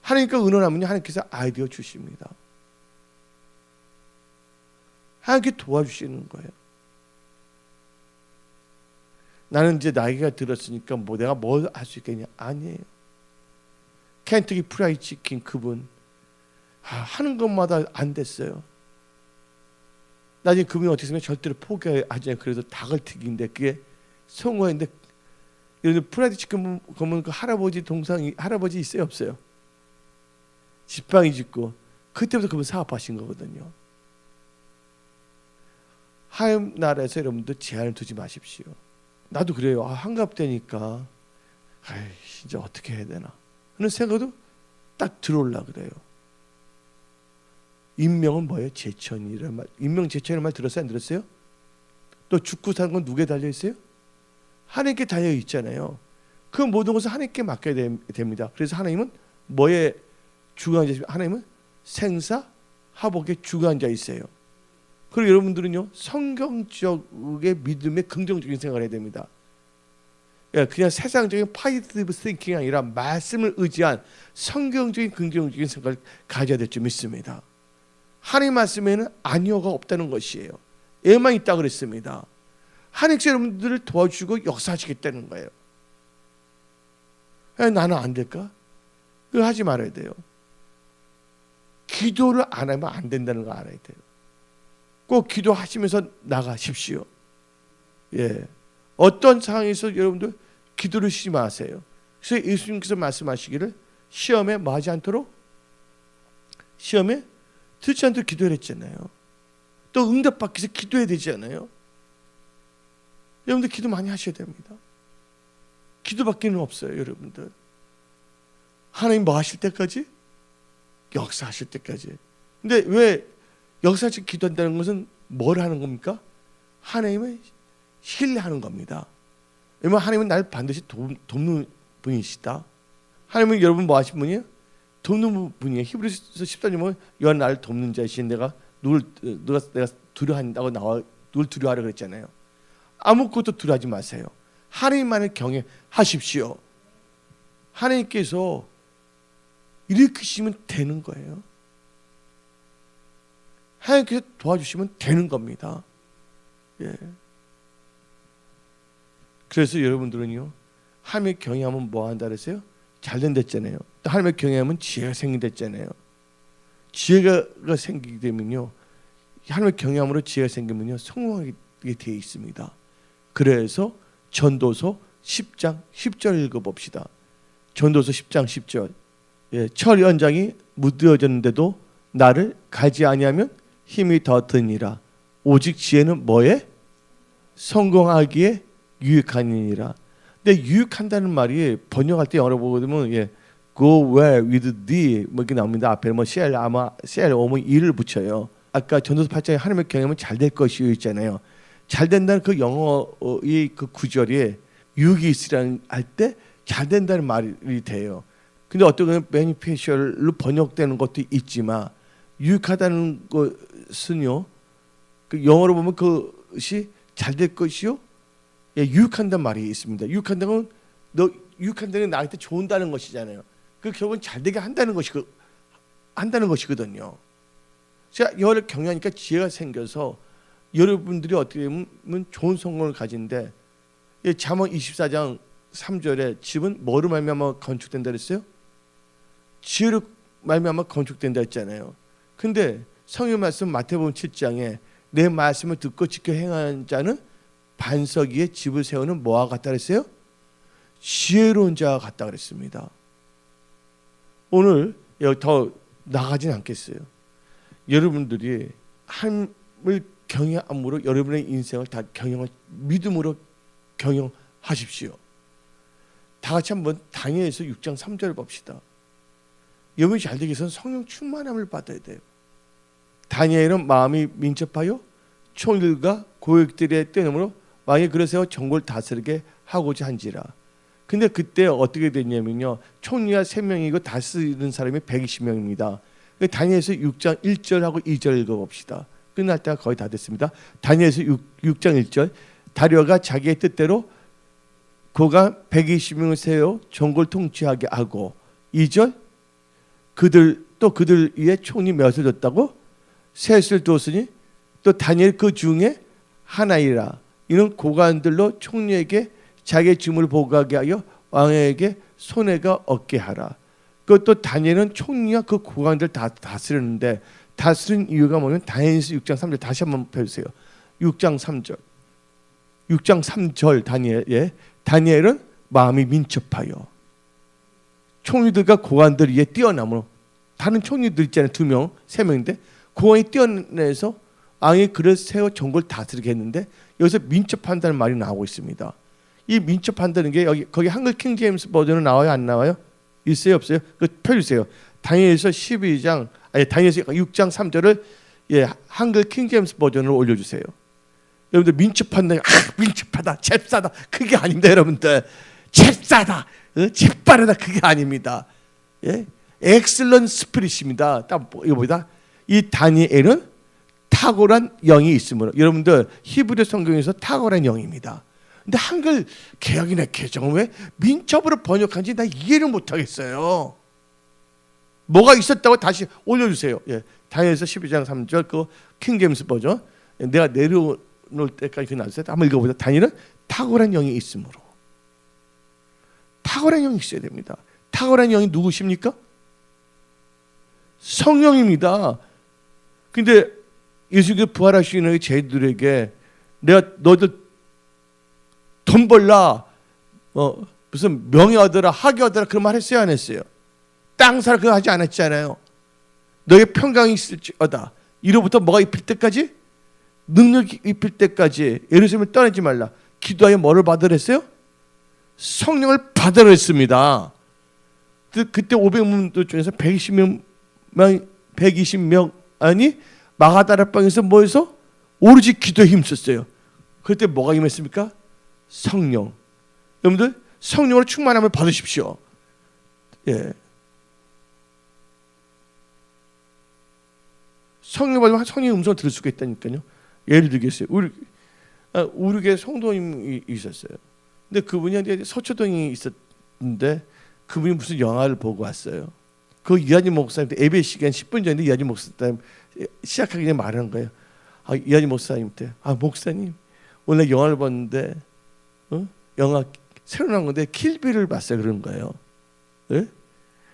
하나님과 의논하면 하나님께서 아이디어 주십니다. 하나님께 도와주시는 거예요. 나는 이제 나이가 들었으니까 내가 뭘 할 수 있겠냐? 아니에요. 켄터키 프라이드 치킨 그분 하는 것마다 안 됐어요. 나중에 그분이 어떻게 했으면 절대로 포기하지 않아요. 그래서 닭을 튀긴데 그게 성공했는데, 여러분 프라이드 치킨 보면 그 할아버지 있어요, 없어요? 지팡이 짚고, 그때부터 그분 사업하신 거거든요. 하나님 나라에서 여러분들 제한을 두지 마십시오. 나도 그래요. 한갑되니까 진짜 어떻게 해야 되나 하는 생각도 딱 들어올라 그래요. 인명은 뭐예요? 제천이라는 말. 인명 제천이라는 말 들었어요? 안 들었어요? 또 죽고 사는 건 누구에 달려 있어요? 하나님께 달려 있잖아요. 그 모든 것을 하나님께 맡겨야 됩니다. 그래서 하나님은 뭐에 주관한 자이시죠? 하나님은 생사 화복에 주관한 자이세요. 그리고 여러분들은요, 성경적의 믿음의 긍정적인 생각을 해야 됩니다. 그냥 세상적인 파이티브 띵킹이 아니라 말씀을 의지한 성경적인 긍정적인 생각을 가져야 될 줄 믿습니다. 하나님 말씀에는 아니오가 없다는 것이에요. 애만 있다 그랬습니다. 하나님께서 여러분들을 도와주고 역사하시겠다는 거예요. 나는 안 될까? 그거 하지 말아야 돼요. 기도를 안 하면 안 된다는 거 알아야 돼요. 꼭 기도하시면서 나가십시오. 어떤 상황에서 여러분들 기도를 쉬지 마세요. 그래서 예수님께서 말씀하시기를 시험에 맞지 않도록, 시험에 들지 않도록 기도를 했잖아요. 또 응답받기 위해서 기도해야 되잖아요. 여러분들 기도 많이 하셔야 됩니다. 기도밖에는 없어요, 여러분들. 하나님 뭐 하실 때까지? 역사하실 때까지. 근데 왜 역사하실 기도한다는 것은 뭘 하는 겁니까? 하나님을 신뢰하는 겁니다. 왜냐면 하나님은 나를 반드시 돕는 분이시다. 하나님은 여러분 뭐 하신 분이에요? 돕는 분이에요. 히브리서 14절 보면 여호와 나를 돕는 자이신 내가 내가 두려워한다고 나와 누굴 두려워하라 그랬잖아요. 아무것도 두려워하지 마세요. 하나님만을 경외하십시오. 하나님께서 일으키시면 되는 거예요. 하나님께서 도와주시면 되는 겁니다. 그래서 여러분들은요, 하나님을 경외하면 뭐 한다 그랬어요? 잘된댔잖아요. 또 하나님을 경외하면 지혜가 생긴댔잖아요. 지혜가 생기게 되면요, 하나님을 경외함으로 지혜가 생기면요, 성공하게 되어 있습니다. 그래서 전도서 10장 10절 읽어봅시다. 전도서 10장 10절. 철 연장이 무뎌졌는데도 나를 가지 아니하면 힘이 더 드니라. 오직 지혜는 뭐에? 성공하기에 유익하니라. 근데 유익한다는 말이 번역할 때 영어로 보게 되면 go where with thee 뭐 이렇게 나옵니다. 앞에 뭐 shall 오면 이를 붙여요. 아까 전도서 8장에 하나님을 경외하면 잘 될 것이요 있잖아요. 잘 된다는 그 영어의 그 구절이 유익이 있으라는 할 때 잘 된다는 말이 돼요. 근데 어떤 경우는 beneficial로 번역되는 것도 있지만 유익하다는 것은요, 그 영어로 보면 그것이 잘 될 것이요, 유익한다는 말이 있습니다. 유익한다는 건 유익한다는 나한테 좋은다는 것이잖아요. 그 결국은 잘 되게 한다는 것이거든요. 제가 여호와를 경외하니까 지혜가 생겨서 여러분들이 어떻게 보면 좋은 성공을 가진데, 잠언 24장 3절에 집은 뭐로 말미암아 건축된다 그랬어요? 지혜로 말미암아 건축된다 했잖아요. 근데 성경 말씀 마태복음 7장에 내 말씀을 듣고 지켜 행하는 자는 반석 위에 집을 세우는 뭐와 같다 그랬어요? 지혜로운 자와 같다 그랬습니다. 오늘 여기 더 나가진 않겠어요. 여러분들이 하나님을 경외함으로 여러분의 인생을 다 믿음으로 경영하십시오. 다 같이 한번 다니엘서 6장 3절을 봅시다. 여러분이 잘 되기 위해서는 성령 충만함을 받아야 돼요. 다니엘은 마음이 민첩하여 총일과 고역들의 뛰어넘으로 왕의 그릇 세워 전국을 다스리게 하고자 한지라. 근데 그때 어떻게 됐냐면요, 총리가 3명이고 다스리는 사람이 120명입니다. 다니엘서 6장 1절하고 2절 읽어봅시다. 끝날 때가 거의 다 됐습니다. 다니엘서 6장 1절. 다리오가 자기의 뜻대로 고가 120명을 세워 전국을 통치하게 하고, 2절. 그들 위에 총리 몇을 줬다고? 셋을 두었으니 또 다니엘 그 중에 하나이라. 이는 고관들로 총리에게 자기의 주문을 보고하게 하여 왕에게 손해가 없게 하라. 그것도 다니엘은 총리와 그 고관들 다 다스렸는데, 다스린 이유가 뭐냐면 다니엘서 6장 3절 다시 한번 펴주세요. 6장 3절. 6장 3절 다니엘은 마음이 민첩하여 총리들과 고관들 위에 뛰어남으로, 다른 총리들 있잖아요. 2명, 3명인데 고관이 뛰어내서 왕의 그릇 세워 전국을 다스리게 했는데, 여기서 민첩한다는 말이 나오고 있습니다. 이 민첩한다는 게 거기 한글 킹제임스 버전은 나와요, 안 나와요? 있어요, 없어요? 그 펴주세요. 다니엘서 12장 다니엘서 6장 3절을 한글 킹제임스 버전으로 올려주세요. 여러분들 민첩한데 민첩하다, 잽싸다 그게 아닙니다. 여러분들 잽싸다, 재빠르다 그게 아닙니다. 엑셀런 스피릿입니다. 이거 보다 이 다니엘은 탁월한 영이 있으므로. 여러분들 히브리 성경에서 탁월한 영입니다. 근데 한글 개혁이나 개정은 왜 민첩으로 번역한지 나 이해를 못하겠어요. 뭐가 있었다고 다시 올려주세요. 다니엘서 12장 3절 그 킹제임스 버전 내가 내려놓을 때까지 그 나왔어요. 한번 읽어보자. 다니엘은 탁월한 영이 있으므로. 탁월한 영이 있어야 됩니다. 탁월한 영이 누구십니까? 성령입니다. 근데 예수께서 부활하시는 제자들에게 내가 너희들 돈 벌라, 무슨 명예 얻어라, 학위 얻어라 그런 말 했어요, 안 했어요? 땅 사라 그거 하지 않았잖아요. 너의 평강이 있을지어다. 이로부터 뭐가 입힐 때까지? 능력이 입힐 때까지 예루살렘을 떠나지 말라. 기도하여 뭐를 받으랬어요? 성령을 받으랬습니다. 그때 500명 중에서 120명 아니 마가다라방에서 뭐해서 오로지 기도에 힘썼어요. 그때 뭐가 임했습니까? 성령. 여러분들 성령으로 충만함을 받으십시오. 성령 받으면 성령의 음성을 들을 수가 있다니까요. 예를 들겠어요. 우리 교회 성도님이 있었어요. 근데 그분이 서초동에 있었는데 그분이 무슨 영화를 보고 왔어요. 그 이한희 목사님 예배 시간 10분 전에 이한희 목사님 시작하기 전에 말하는 거예요. 이한희 목사님한테 목사님 오늘 영화를 봤는데 영화 새로 나온 건데 킬빌을 봤어요. 그런 거예요.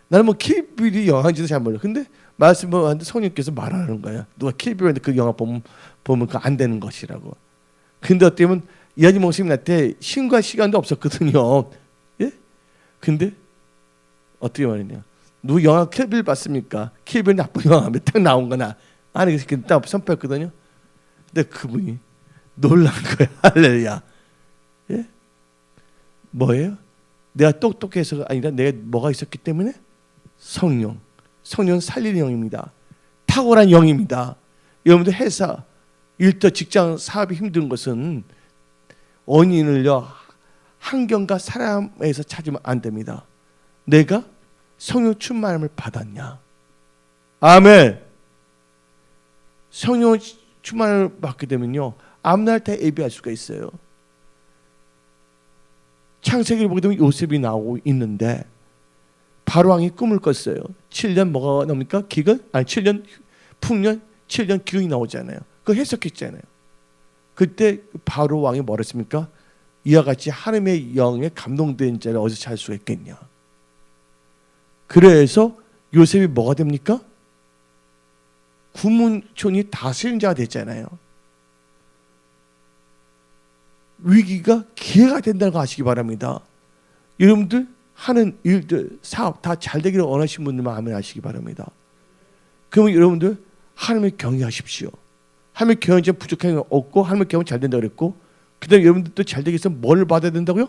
나는 뭐 킬빌이 영화인지도 잘 몰라. 근데 말씀을 하는데 성령께서 말하는 거야. 누가 킬빌인데 그 영화 보면 그거 안 되는 것이라고. 근데 어때면 이한희 목사님한테 신고할 시간도 없었거든요. 근데 어떻게 말했냐? 누구 영화 킬빌 봤습니까? 킬빌 나쁜 영화 몇 탕 나온 거나 아니 그래서 딱 선포했거든요. 근데 그분이 놀란 거야. 할렐루야. 뭐예요? 내가 똑똑해서가 아니라 내가 뭐가 있었기 때문에 성령. 성령은 살리는 영입니다. 탁월한 영입니다. 여러분들 회사, 일터, 직장, 사업이 힘든 것은 원인을요 환경과 사람에서 찾으면 안 됩니다. 내가 성령 충만함을 받았냐? 아멘. 성령 충만함을 받게 되면요 아무 날 다 예배할 수가 있어요. 창세기를 보게 되면 요셉이 나오고 있는데 바로왕이 꿈을 꿨어요. 7년 뭐가 나옵니까? 기근? 아니 7년 풍년, 7년 기근이 나오잖아요. 그거 해석했잖아요. 그때 바로왕이 뭐라 했습니까? 이와 같이 하나님의 영에 감동된 자를 어디서 찾을 수가 있겠냐. 그래서 요셉이 뭐가 됩니까? 구문촌이 다스리는 자가 됐잖아요. 위기가 기회가 된다는 거 아시기 바랍니다. 여러분들 하는 일들, 사업 다 잘 되기를 원하시는 분들만 아멘 하시기 바랍니다. 그러면 여러분들 하나님을 경외하십시오. 하나님을 경외하지 부족한 게 없고 하나님을 경외하면 잘 된다고 그랬고 그 다음에 여러분들도 잘 되기 위해서 뭘 받아야 된다고요?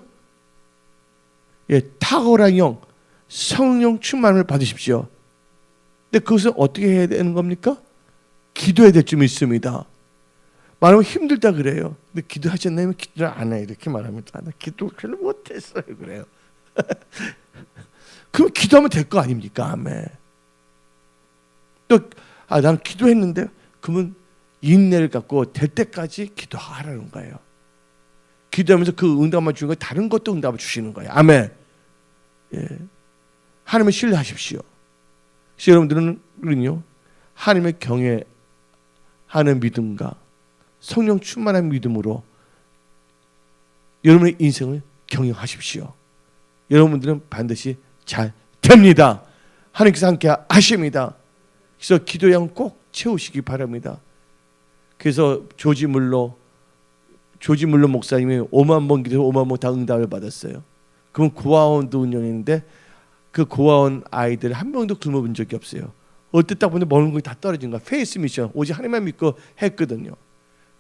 탁월한 영, 성령 충만을 받으십시오. 근데 그것을 어떻게 해야 되는 겁니까? 기도해야 될 줄 믿습니다. 말하면 힘들다 그래요. 근데 기도하지 않으면 기도를 안 해 이렇게 말합니다. 나 기도 별로 못했어요 그래요. 그럼 기도하면 될 거 아닙니까? 아멘. 또 나는 기도했는데 그러면 인내를 갖고 될 때까지 기도하라는 거예요. 기도하면서 그 응답만 주는 거예요. 다른 것도 응답을 주시는 거예요. 아멘. 하나님을 신뢰하십시오. 그래서 여러분들은요 하나님의 경외하는 믿음과 성령 충만한 믿음으로 여러분의 인생을 경영하십시오. 여러분들은 반드시 잘 됩니다. 하나님께서 함께 하십니다. 그래서 기도의 양 꼭 채우시기 바랍니다. 그래서 조지 물러 목사님이 5만 번 기도해서 5만 번 다 응답을 받았어요. 그럼 고아원도 운영했는데 그 고아원 아이들 한 명도 굶어 본 적이 없어요. 어때 딱 보는데 먹는 거 다 떨어진 거야. 페이스 미션 오직 하나님만 믿고 했거든요.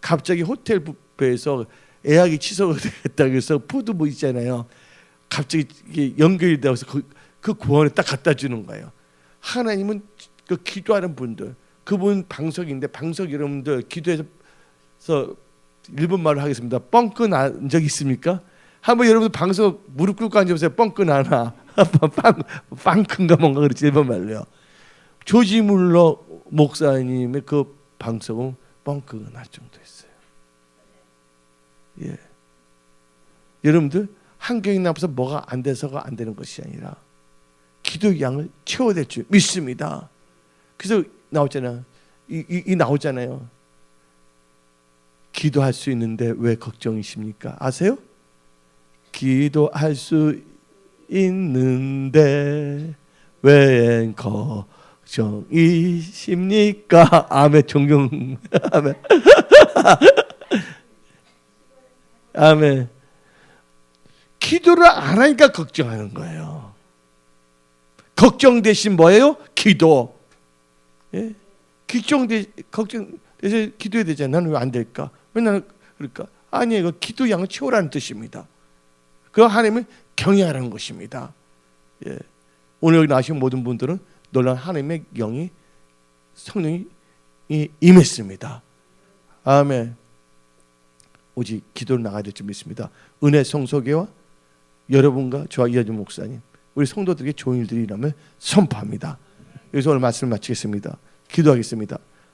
갑자기 호텔 뷔페에서 예약이 취소됐다 그래서 푸드 뭐 있잖아요. 갑자기 이게 연결이 되어서 그 고아원에 딱 갖다 주는 거예요. 하나님은 그 기도하는 분들, 그분 방석인데 방석 여러분들 기도해서 1분 말로 하겠습니다. 뻥끗 난 적 있습니까? 한번 여러분들 방석 무릎 꿇고 앉아보세요. 뻥끗 나나? 빵큰가 뭔가 그렇지 1번 말로요. 조지 물러 목사님의 그 방석은 뻥끗 날 정도였어요. 예. 여러분들 환경이 앞에서 뭐가 안 돼서가 안 되는 것이 아니라 기도의 양을 채워야 될 줄 믿습니다. 그래서 나오잖아요. 이 나오잖아요. 기도할 수 있는데 왜 걱정이십니까? 아세요? 기도할 수 있는데 왜 걱정이십니까? 아멘. 존경. 아멘. 아멘. 기도를 안 하니까 걱정하는 거예요. 걱정 대신 뭐예요? 기도. 예? 걱정 대신 기도해야 되잖아요. 나는 왜 안 될까? 왜 나는 그럴까? 아니에요. 기도 양을 채우라는 뜻입니다. 그 하나님을 경외하라는 것입니다. 예. 오늘 여기 나오신 모든 분들은 놀라운 하나님의 영이 성령이 임했습니다. 아멘. 오직 기도를 나가야 될 줄 믿습니다. 은혜 성소교와 여러분과 저와 이하준 목사님, 우리 성도들에게 좋은 일들이 일어남을 선포합니다. 여기서 오늘 말씀을 마치겠습니다. 기도하겠습니다.